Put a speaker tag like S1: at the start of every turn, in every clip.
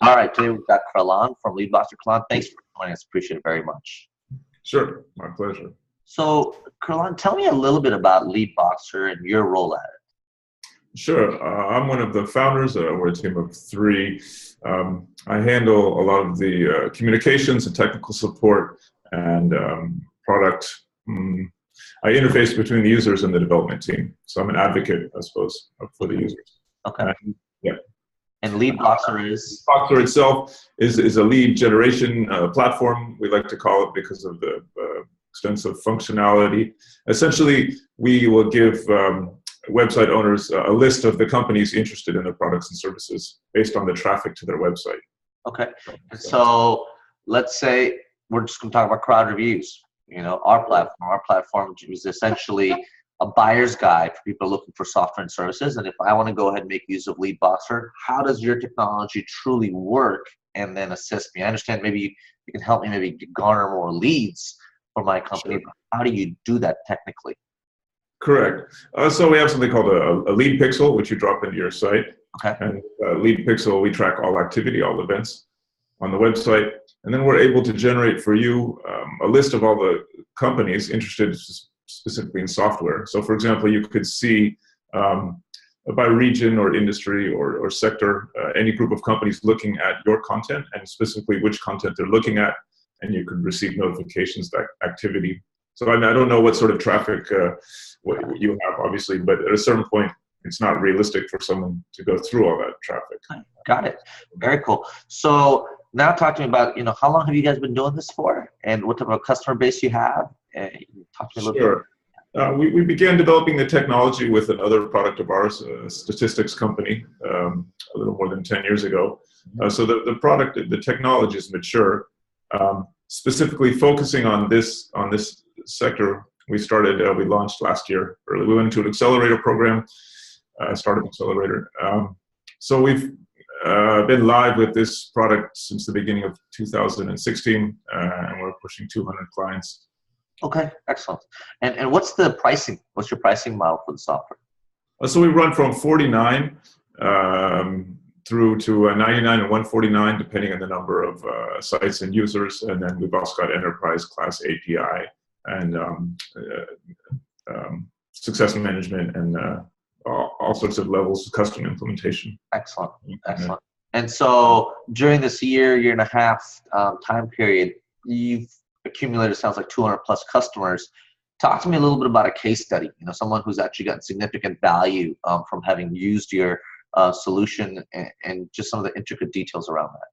S1: All right, today we've got Cralan from Leadboxer. Cralan, thanks for joining us. Appreciate it very much.
S2: Sure, my pleasure.
S1: So, Cralan, tell me a little bit about Leadboxer and your role at it.
S2: Sure, I'm one of the founders. We're a team of three. I handle a lot of the communications and technical support and product. I interface between the users and the development team. So I'm an advocate, I suppose, for the users.
S1: Okay.
S2: Yeah.
S1: And Leadboxer is?
S2: Leadboxer itself is a lead generation platform, we like to call it, because of the extensive functionality. Essentially, we will give website owners a list of the companies interested in their products and services based on the traffic to their website.
S1: Okay. So let's say we're just going to talk about crowd reviews. You know, our platform is essentially a buyer's guide for people looking for software and services. And if I want to go ahead and make use of Leadboxer, how does your technology truly work and then assist me? I understand maybe you can help me maybe garner more leads for my company.
S2: Sure.
S1: But how do you do that technically?
S2: Correct. So we have something called a lead pixel, which you drop into your site.
S1: Okay.
S2: And lead pixel, we track all activity, all events on the website. And then we're able to generate for you a list of all the companies interested specifically in software. So for example, you could see by region or industry or sector, any group of companies looking at your content and specifically which content they're looking at, and you could receive notifications that activity. So I don't know what sort of traffic what you have, obviously, but at a certain point, it's not realistic for someone to go through all that traffic.
S1: Got it. Very cool. So now talk to me about, you know, how long have you guys been doing this for and what type of customer base you have? Talk to me a little bit.
S2: We began developing the technology with another product of ours, a statistics company, a little more than 10 years ago. So the product, the technology is mature. Specifically focusing on this sector, we launched last year early. We went into an accelerator program, startup accelerator. So we've been live with this product since the beginning of 2016, and we're pushing 200 clients.
S1: Okay, excellent. And what's the pricing? What's your pricing model for the software?
S2: So we run from 49 through to 99 and 149, depending on the number of sites and users. And then we've also got enterprise class API and success management and all sorts of levels of custom implementation.
S1: Excellent, excellent. And so during this year and a half time period, you've accumulated, sounds like 200 plus customers. Talk to me a little bit about a case study, you know, someone who's actually gotten significant value from having used your solution and just some of the intricate details around that.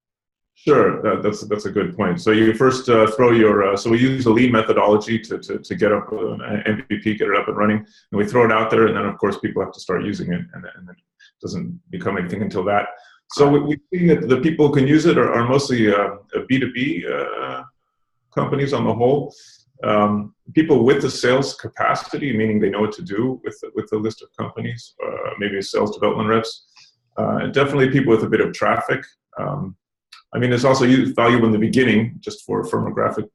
S2: Sure, that's a good point. So you first throw your, so we use the lean methodology to get up an MVP, get it up and running, and we throw it out there, and then of course people have to start using it, and it doesn't become anything until that. So we've seen that the people who can use it are mostly B2B companies on the whole. People with the sales capacity, meaning they know what to do with the list of companies, maybe sales development reps, and definitely people with a bit of traffic. I mean, it's also valuable in the beginning, just for firmographic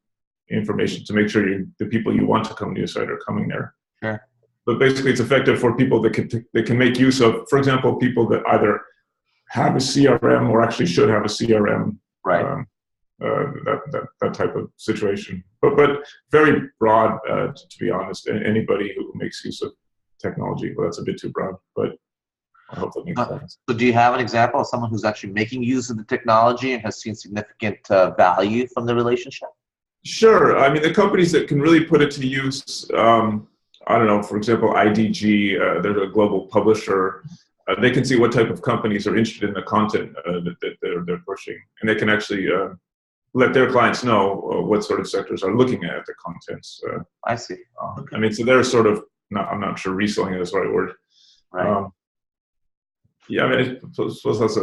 S2: information to make sure the people you want to come to your site are coming there.
S1: Sure.
S2: But basically, it's effective for people that can make use of, for example, people that either have a CRM or actually should have a CRM.
S1: Right.
S2: That type of situation, but very broad, to be honest. Anybody who makes use of technology, well, that's a bit too broad, but I hope that makes sense.
S1: So do you have an example of someone who's actually making use of the technology and has seen significant value from the relationship?
S2: Sure. I mean, the companies that can really put it to use, I don't know, for example, IDG, they're a global publisher. They can see what type of companies are interested in the content that they're pushing, and they can actually let their clients know what sort of sectors are looking at the contents.
S1: I see.
S2: I mean, so they're sort of, I'm not sure reselling is the right word.
S1: Right.
S2: Yeah, I mean, I suppose that's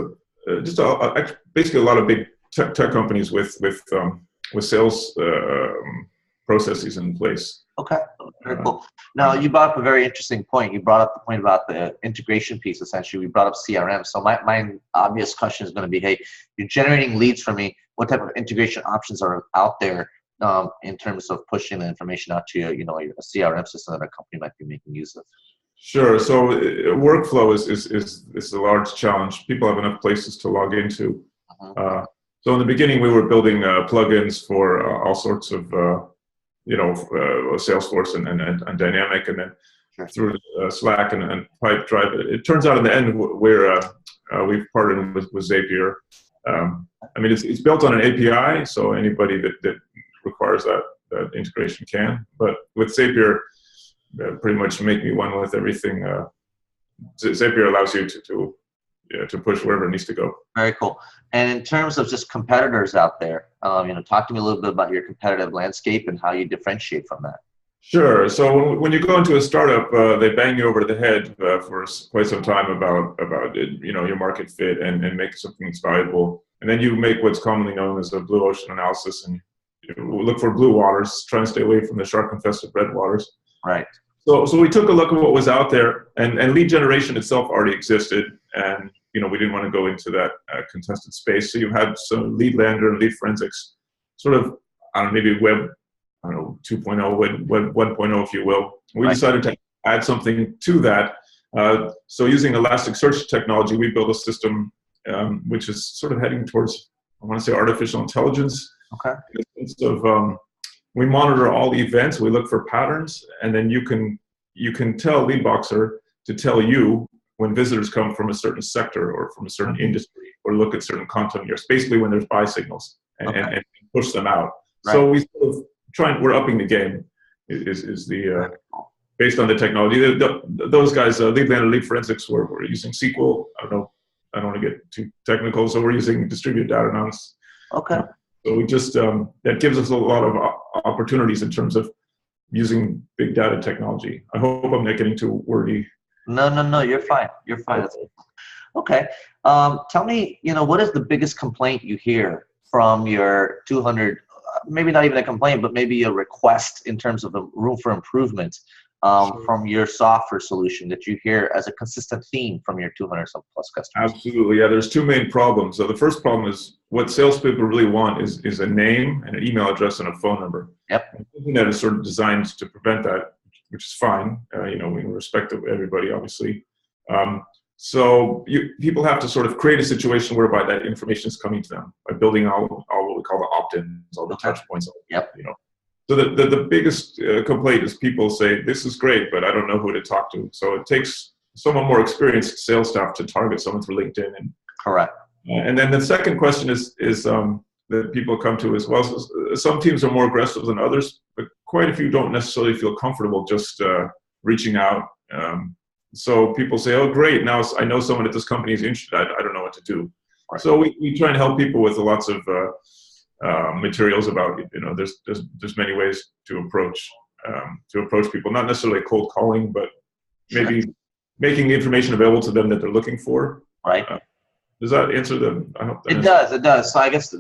S2: basically a lot of big tech companies with sales processes in place.
S1: Okay, very cool. Now, you brought up a very interesting point. You brought up the point about the integration piece, essentially. We brought up CRM. So my obvious question is going to be, hey, you're generating leads for me. What type of integration options are out there in terms of pushing the information out to you know, a CRM system that a company might be making use of?
S2: Sure. So workflow is a large challenge. People have enough places to log into. So in the beginning, we were building plugins for all sorts of, Salesforce and Dynamic, and then through Slack and Pipedrive. It turns out in the end, we've partnered with Zapier. It's built on an API, so anybody that requires that integration can. But with Zapier, pretty much make me one with everything. Zapier allows you to push wherever it needs to go.
S1: Very cool. And in terms of just competitors out there, talk to me a little bit about your competitive landscape and how you differentiate from that.
S2: Sure. So when you go into a startup, they bang you over the head for quite some time about your market fit and make something that's valuable. And then you make what's commonly known as a blue ocean analysis, and you look for blue waters, trying to stay away from the shark-infested red waters.
S1: Right.
S2: So we took a look at what was out there, and lead generation itself already existed, and we didn't want to go into that contested space. So you had some lead lander and lead forensics, sort of, maybe web 2.0, web 1.0, if you will. We decided to add something to that. So using Elasticsearch technology, we built a system which is sort of heading towards, I want to say, artificial intelligence.
S1: Okay.
S2: In the sense of, we monitor all events, we look for patterns, and then you can tell Leadboxer to tell you when visitors come from a certain sector or from a certain industry, or look at certain content here. It's basically when there's buy signals and push them out. Right. So we sort of we're upping the game. Is the based on the technology. Those guys, Lead Lander, Lead Forensics, we're using SQL. I don't want to get too technical, so we're using distributed data analysis.
S1: Okay.
S2: So we just that gives us a lot of opportunities in terms of using big data technology. I hope I'm not getting too wordy.
S1: No, you're fine. You're fine. Okay. Tell me, what is the biggest complaint you hear from your 200? Maybe not even a complaint, but maybe a request in terms of a room for improvement from your software solution that you hear as a consistent theme from your 200 plus customers.
S2: Absolutely, yeah. There's two main problems. So the first problem is what salespeople really want is a name and an email address and a phone number.
S1: Yep.
S2: And the internet is sort of designed to prevent that, which is fine. We respect everybody, obviously. So people have to sort of create a situation whereby that information is coming to them by building all what we call the opt-ins, all the touch points.
S1: Yep.
S2: So the biggest complaint is people say, this is great, but I don't know who to talk to. So it takes someone more experienced sales staff to target someone through LinkedIn.
S1: Correct.
S2: And then the second question is that people come to as well. So some teams are more aggressive than others, but quite a few don't necessarily feel comfortable just reaching out. So people say, oh, great, now I know someone at this company is interested. I don't know what to do. Right. So we try and help people with lots of materials about, there's many ways to approach people, not necessarily cold calling, but maybe making the information available to them that they're looking for.
S1: Right.
S2: Does that answer them? I hope that
S1: it does. So I guess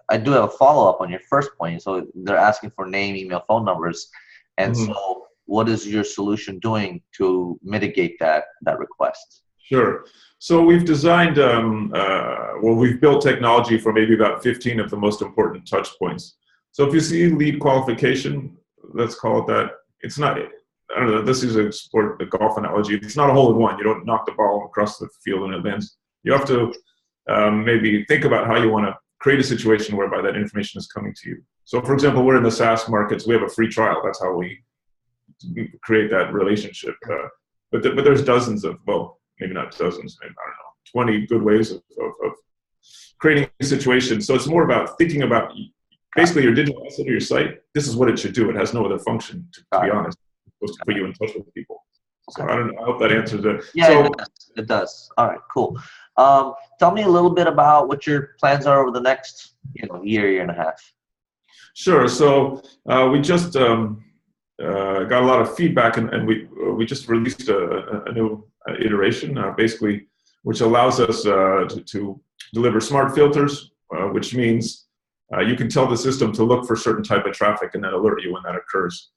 S1: I do have a follow-up on your first point. So they're asking for name, email, phone numbers. And so what is your solution doing to mitigate that request?
S2: Sure. So we've designed, we've built technology for maybe about 15 of the most important touch points. So if you see lead qualification, let's call it that, it's not, I don't know, this is a golf analogy. It's not a hole in one. You don't knock the ball across the field and it lands. You have to maybe think about how you want to create a situation whereby that information is coming to you. So for example, we're in the SaaS markets. We have a free trial. That's how we create that relationship. But there's dozens of, well, maybe not dozens, maybe, I don't know, 20 good ways of creating a situation. So it's more about thinking about basically your digital asset or your site. This is what it should do. It has no other function, to be honest. It's supposed to put you in touch with people. So I don't know. I hope that answers it.
S1: Yeah,
S2: so,
S1: it does. All right, cool. Tell me a little bit about what your plans are over the next year and a half.
S2: Sure. So we just got a lot of feedback, and we just released a new iteration, basically, which allows us to deliver smart filters, which means you can tell the system to look for certain type of traffic and then alert you when that occurs.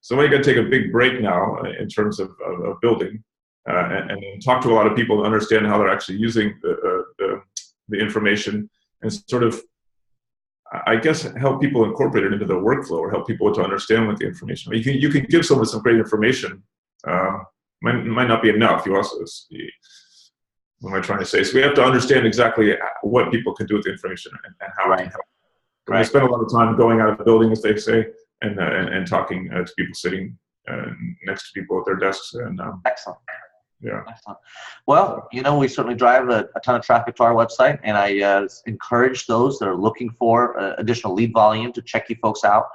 S2: So we're going to take a big break now in terms of building and talk to a lot of people to understand how they're actually using the information and sort of, I guess, help people incorporate it into their workflow or help people to understand what the information. You can give someone some great information. Might not be enough. You also, What am I trying to say? So we have to understand exactly what people can do with the information and how it can help. Right. We spend a lot of time going out of the building, as they say, and talking to people sitting next to people at their desks. And
S1: excellent.
S2: Yeah.
S1: Excellent. Well, we certainly drive a ton of traffic to our website, and I encourage those that are looking for additional lead volume to check you folks out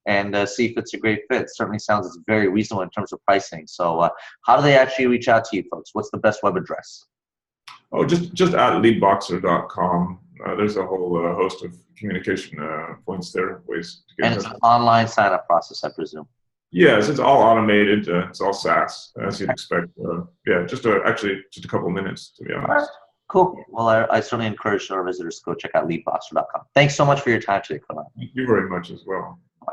S1: and see if it's a great fit. It certainly sounds very reasonable in terms of pricing. So how do they actually reach out to you folks? What's the best web address?
S2: Oh, just at leadboxer.com. There's a whole host of communication points there, ways to get
S1: And it's an online sign-up process, I presume.
S2: Yes, it's all automated. It's all SaaS, as you'd expect. Yeah, just a couple of minutes, to be honest.
S1: Right. Cool. Well, I certainly encourage our visitors to go check out leadboxer.com. Thanks so much for your time today, Cralan.
S2: Thank you very much as well.
S1: Bye.